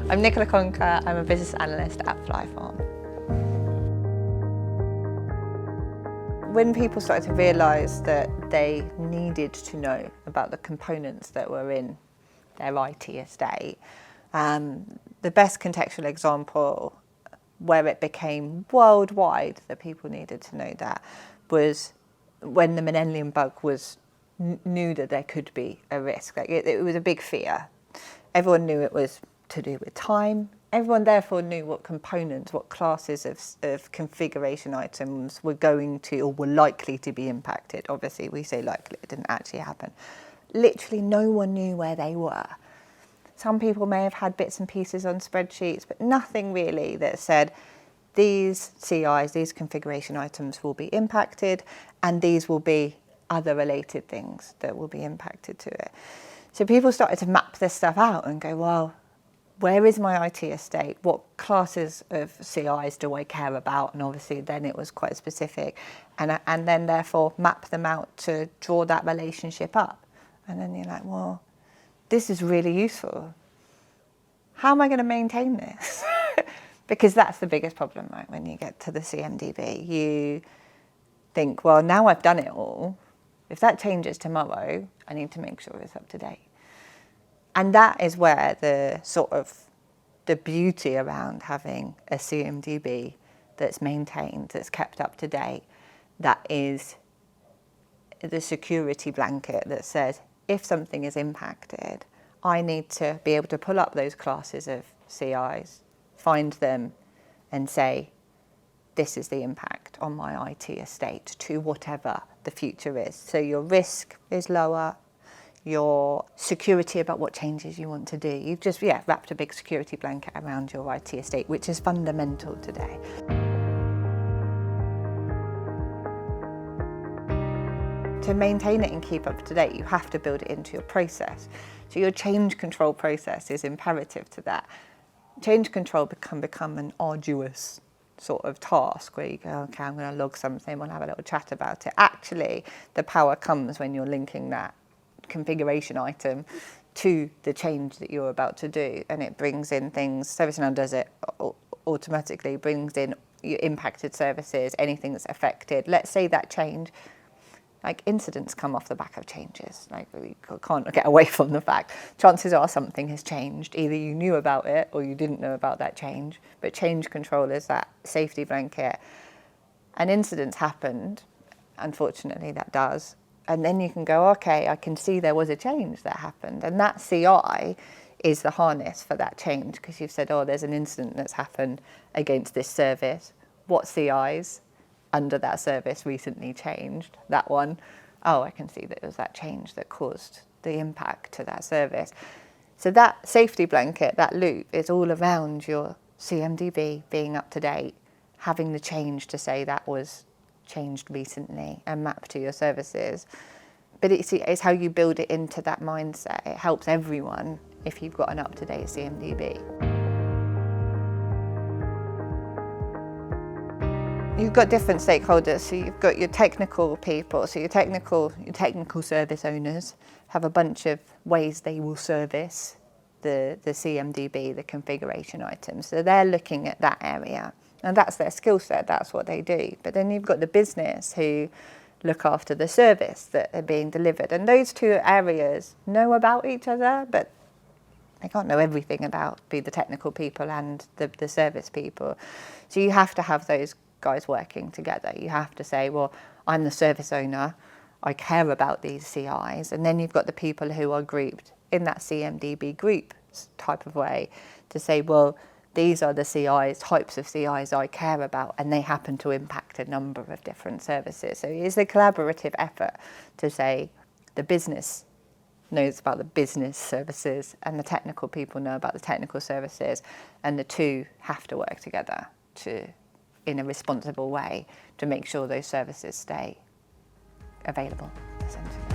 I'm Nicola Conker, I'm a business analyst at Flyfarm. When people started to realise that they needed to know about the components that were in their IT estate, the best contextual example where it became worldwide that people needed to know that was when the millennium bug was knew that there could be a risk. Like it was a big fear. Everyone knew it was to do with time. Everyone therefore knew what components, what classes of configuration items were going to or were likely to be impacted. Obviously, we say likely, it didn't actually happen. Literally no one knew where they were. Some people may have had bits and pieces on spreadsheets, but nothing really that said these CIs, these configuration items will be impacted, and these will be other related things that will be impacted to it. So people started to map this stuff out and go, well, where is my IT estate? What classes of CIs do I care about? And obviously then it was quite specific. And then therefore map them out to draw that relationship up. And then you're like, well, this is really useful. How am I going to maintain this? Because that's the biggest problem, right? When you get to the CMDB, you think, well, now I've done it all. If that changes tomorrow, I need to make sure it's up to date. And that is where the beauty around having a CMDB that's maintained, that's kept up to date, that is the security blanket that says, if something is impacted, I need to be able to pull up those classes of CIs, find them and say, this is the impact on my IT estate to whatever the future is. So your risk is lower, your security about what changes you want to do. You've just wrapped a big security blanket around your IT estate, which is fundamental today. To maintain it and keep up to date, you have to build it into your process. So your change control process is imperative to that. Change control can become an arduous sort of task where you go, okay, I'm going to log something, we'll have a little chat about it. Actually, the power comes when you're linking that configuration item to the change that you're about to do, and it brings in things. ServiceNow does it automatically, brings in your impacted services, anything that's affected. Let's say that change, like incidents come off the back of changes. Like we can't get away from the fact. Chances are something has changed. Either you knew about it or you didn't know about that change. But change control is that safety blanket. And incidents happened. Unfortunately, that does. And then you can go, okay, I can see there was a change that happened. And that CI is the harness for that change, because you've said, oh, there's an incident that's happened against this service. What CIs under that service recently changed? That one, oh, I can see that it was that change that caused the impact to that service. So that safety blanket, that loop, is all around your CMDB being up to date, having the change to say that was changed recently and mapped to your services. But it's how you build it into that mindset. It helps everyone if you've got an up-to-date CMDB. You've got different stakeholders, so you've got your technical people, so your technical service owners have a bunch of ways they will service the CMDB, the configuration items. So they're looking at that area. And that's their skill set, that's what they do. But then you've got the business who look after the service that are being delivered. And those two areas know about each other, but they can't know everything about the technical people and the service people. So you have to have those guys working together. You have to say, well, I'm the service owner, I care about these CIs. And then you've got the people who are grouped in that CMDB group type of way to say, well, these are the CIs, types of CIs I care about, and they happen to impact a number of different services. So it's a collaborative effort to say the business knows about the business services and the technical people know about the technical services, and the two have to work together in a responsible way to make sure those services stay available, essentially.